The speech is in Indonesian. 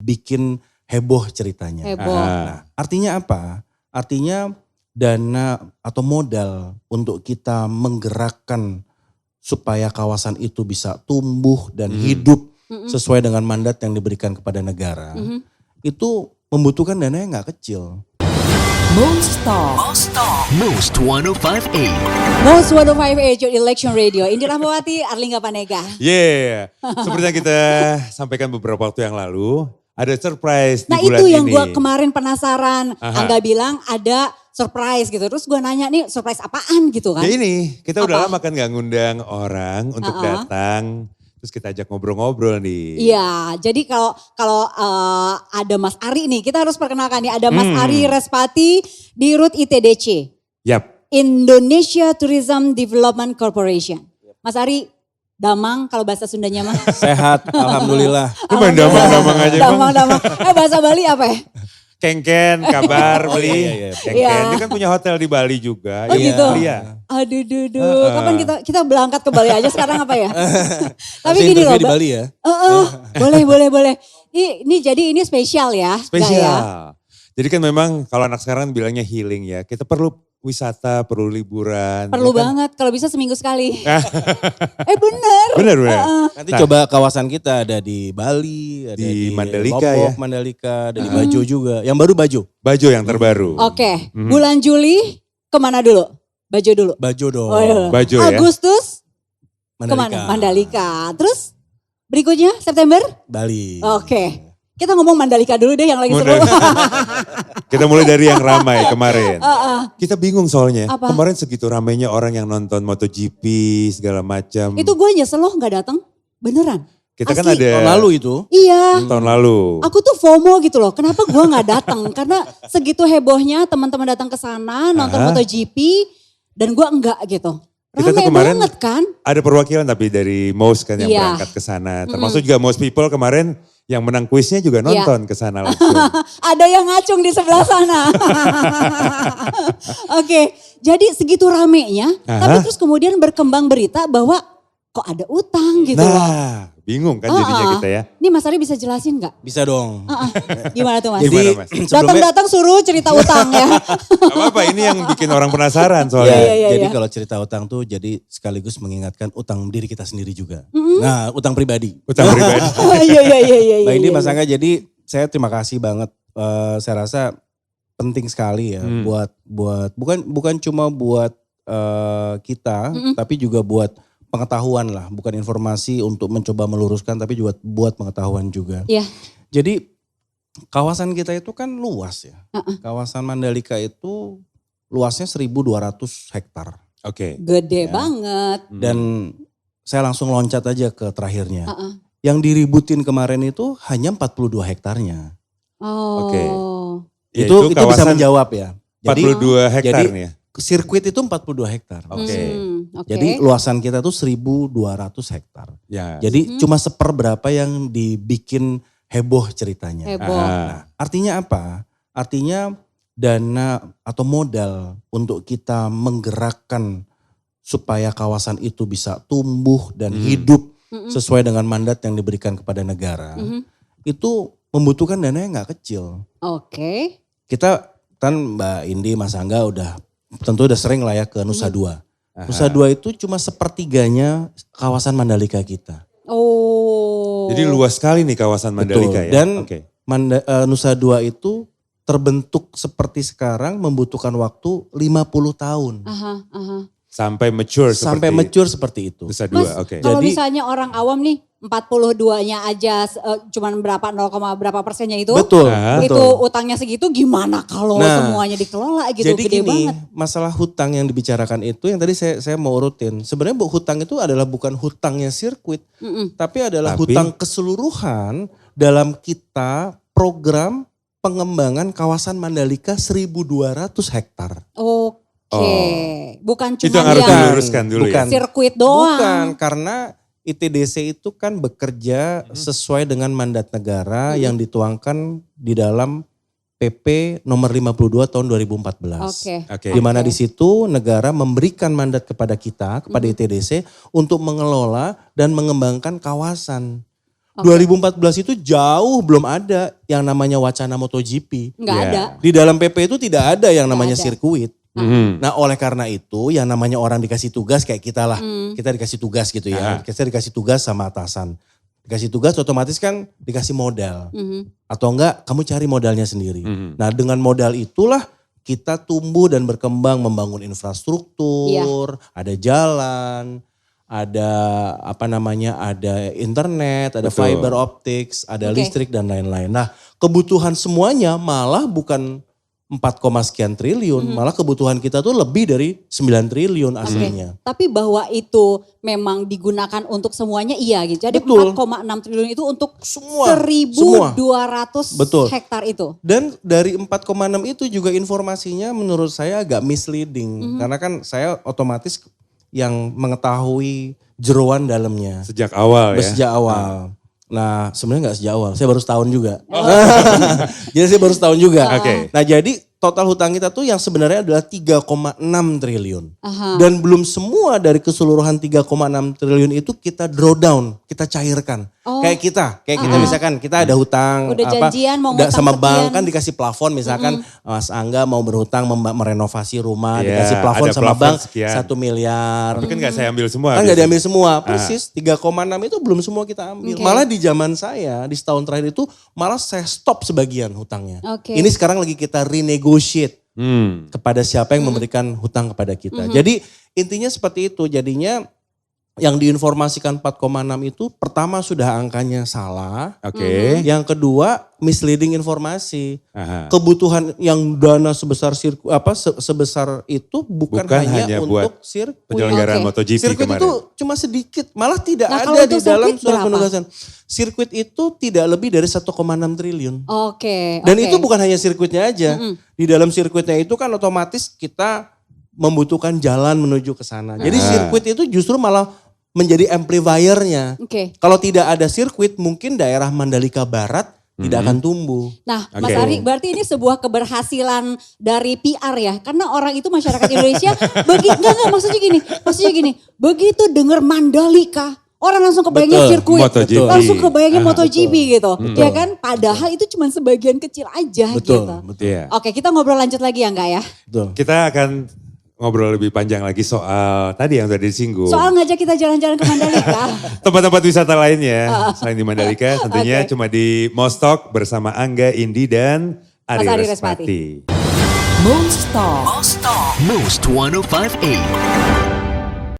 dibikin heboh ceritanya. Heboh. Nah, artinya apa? Artinya dana atau modal untuk kita menggerakkan supaya kawasan itu bisa tumbuh dan hidup sesuai dengan mandat yang diberikan kepada negara. Itu membutuhkan dana yang gak kecil. Most 1058. Most 1058 your election radio. Indi Rahmawati, Arlingga Panega. Yeah, seperti yang kita sampaikan beberapa waktu yang lalu, ada surprise Nah di bulan itu ini. yang gue kemarin penasaran. Aha. Angga bilang ada surprise gitu. Terus gue nanya nih surprise apaan gitu kan. Ya ini, kita udah Apa? lama kan gak ngundang orang untuk datang. Terus kita ajak ngobrol-ngobrol nih. Iya, jadi kalau ada Mas Ari nih, kita harus perkenalkan nih. Ada Mas Ari Respati di RUT ITDC. Yap. Indonesia Tourism Development Corporation. Mas Ari, damang kalau bahasa Sundanya mah. Sehat, alhamdulillah. Lu main damang-damang aja emang. Damang-damang. Bahasa Bali apa ya? Kengken, kabar, beli. iya. Kengken, Iya. dia kan punya hotel di Bali juga. Oh Ya, gitu? Iya. Aduh, kapan kita berangkat ke Bali aja sekarang apa ya? Tapi Harusnya gini loh, interview di Bali ya. boleh. Ini spesial ya. Nggak Spesial. ya? Jadi kan memang kalau anak sekarang bilangnya healing ya. Kita perlu wisata, perlu liburan. Perlu ya kan? banget kalau bisa seminggu sekali. Bener. Bener. Nanti coba kawasan kita ada di Bali, ada Di di Mandalika Lombok, ya. Mandalika, ada di Bajo juga. Yang baru Bajo. Bajo yang terbaru. Oke, bulan Juli kemana dulu? Bajo dulu. Bajo dong. Oh, iya. Bajo ya. Agustus Mandalika. kemana? Mandalika. Terus berikutnya September? Bali. Oke. Kita ngomong Mandalika dulu deh yang lagi seru. Kita mulai dari yang ramai kemarin. Kita bingung soalnya. Apa? Kemarin segitu ramainya orang yang nonton MotoGP segala macam. Itu gue nyesel loh gak datang. Beneran. Kita kan Asli. ada Tahun lalu itu. Iya. tahun lalu. Aku tuh FOMO gitu loh. Kenapa gue gak datang? Karena segitu hebohnya teman-teman datang ke sana nonton MotoGP dan gue enggak gitu. Kita tuh Rame kemarin banget kan? ada perwakilan tapi dari MOS kan yang Iya. berangkat ke sana. Termasuk juga MOS People kemarin yang menang kuisnya juga nonton ke sana langsung. Ada yang ngacung di sebelah sana. Oke, jadi segitu ramenya, tapi terus kemudian berkembang berita bahwa kok ada utang gitu loh. Nah, bingung kan jadinya kita ya. Ini Mas Ari bisa jelasin nggak? Bisa dong. Gimana tuh Mas? Gimana, Mas? sebelumnya Datang-datang suruh cerita utang ya. Gak apa-apa, ini yang bikin orang penasaran soalnya. Iya. jadi kalau cerita utang tuh jadi sekaligus mengingatkan utang diri kita sendiri juga. Nah, utang pribadi. Utang pribadi. Iya. Mbak Indi, Mas Angga, jadi saya terima kasih banget. Saya rasa penting sekali ya buat bukan cuma buat kita, tapi juga buat pengetahuan lah, bukan informasi untuk mencoba meluruskan, tapi juga buat pengetahuan juga. Iya. Jadi kawasan kita itu kan luas ya. Kawasan Mandalika itu luasnya 1.200 hektar. Oke. Gede banget. Dan saya langsung loncat aja ke terakhirnya. Yang diributin kemarin itu hanya 42 hektarnya. Oh. Oke. Ya, Itu bisa kawasan menjawab ya. 42 hektar jadi nih ya. sirkuit itu 42 hektar. Oke. Oke. Jadi luasan kita tuh 1.200 hektar. Ya. Jadi cuma seperberapa yang dibikin heboh ceritanya. Heboh. Nah, artinya apa? Artinya dana atau modal untuk kita menggerakkan supaya kawasan itu bisa tumbuh dan hidup sesuai dengan mandat yang diberikan kepada negara. Itu membutuhkan dana yang gak kecil. Oke. Kita kan Mbak Indi, Mas Angga tentu udah sering lah ya ke Nusa Dua. Nusa Dua itu cuma sepertiganya kawasan Mandalika kita. Oh. Jadi luas sekali nih kawasan Mandalika ya. Dan Oke. Nusa Dua itu terbentuk seperti sekarang membutuhkan waktu 50 tahun. Aha. Sampai mature Sampai mature seperti itu. Nusa Mas, Dua, oke. kalau Jadi- misalnya orang awam nih 42-nya aja cuman berapa 0, berapa persennya itu. Betul, Itu betul. utangnya segitu gimana kalau Nah, semuanya dikelola gitu, Jadi gede gini, banget. masalah hutang yang dibicarakan itu yang tadi saya mau urutin. Sebenarnya hutang itu adalah bukan hutangnya sirkuit, tapi adalah Tapi- hutang keseluruhan dalam kita program pengembangan kawasan Mandalika 1.200 hektar. Oke. Bukan Itu cuma yang harus yang diluruskan dulu ya. sirkuit doang. Bukan, karena ITDC itu kan bekerja sesuai dengan mandat negara yang dituangkan di dalam PP nomor 52 tahun 2014. Oke. Di mana di situ negara memberikan mandat kepada kita, kepada ITDC untuk mengelola dan mengembangkan kawasan. 2014 itu jauh belum ada yang namanya wacana MotoGP. Nggak ada. Di dalam PP itu tidak ada yang namanya ada. sirkuit. Nah oleh karena itu yang namanya orang dikasih tugas kayak kita lah. Kita dikasih tugas gitu ya. Kita dikasih tugas sama atasan. Dikasih tugas otomatis kan dikasih modal. Atau enggak kamu cari modalnya sendiri. Nah dengan modal itulah kita tumbuh dan berkembang membangun infrastruktur. Ada jalan. Ada ada internet, ada fiber optics, ada listrik dan lain-lain. Nah kebutuhan semuanya malah bukan 4, sekian triliun, malah kebutuhan kita tuh lebih dari 9 triliun aslinya. Tapi bahwa itu memang digunakan untuk semuanya iya gitu. Jadi 4,6 triliun itu untuk semua 1.200 Betul. hektar itu. Dan dari 4,6 itu juga informasinya menurut saya agak misleading. Karena kan saya otomatis yang mengetahui jeroan dalamnya. Sejak awal ya? Sejak awal. Nah sebenarnya gak sejak awal, saya baru setahun juga. Jadi saya baru setahun juga. Nah jadi total hutang kita tuh yang sebenarnya adalah 3,6 triliun. Dan belum semua dari keseluruhan 3,6 triliun itu kita draw down, kita cairkan. Kayak kita misalkan kita ada hutang. Udah janjian mau ngutang sama bank sekian. kan dikasih plafon misalkan Mas Angga mau berhutang merenovasi rumah, Iya, dikasih plafon ada sama plafon bank sekian. 1 miliar. Tapi kan gak saya ambil semua. Kan gak biasanya. diambil semua, persis 3,6 itu belum semua kita ambil. Malah di zaman saya, di setahun terakhir itu malah saya stop sebagian hutangnya. Ini sekarang lagi kita renegotiate kepada siapa yang memberikan hutang kepada kita. Jadi intinya seperti itu, jadinya yang diinformasikan 4,6 itu pertama sudah angkanya salah. Yang kedua misleading informasi. Kebutuhan yang dana sebesar sebesar itu bukan hanya untuk sirkuit. Penyelenggaraan MotoGP Sirkuit kemarin. itu cuma sedikit, malah tidak Nah, ada kalau di untuk dalam sirkuit surat berapa? penugasan. Sirkuit itu tidak lebih dari 1,6 triliun. Oke. Dan itu bukan hanya sirkuitnya aja. Di dalam sirkuitnya itu kan otomatis kita membutuhkan jalan menuju ke sana. Jadi sirkuit itu justru malah menjadi amplifiernya. Kalau tidak ada sirkuit mungkin daerah Mandalika Barat tidak akan tumbuh. Nah Mas Ari berarti ini sebuah keberhasilan dari PR ya. Karena orang itu masyarakat Indonesia, maksudnya gini. Begitu dengar Mandalika, orang langsung kebayangnya sirkuit, MotoGP. langsung kebayangnya MotoGP gitu. Ya kan, padahal itu cuma sebagian kecil aja gitu. Oke, kita ngobrol lanjut lagi ya enggak ya? Kita akan ngobrol lebih panjang lagi soal tadi yang sudah disinggung. Soal ngajak kita jalan-jalan ke Mandalika. Tempat-tempat wisata lainnya selain di Mandalika tentunya cuma di Mostok bersama Angga, Indi dan Ari Respati. Most 105.8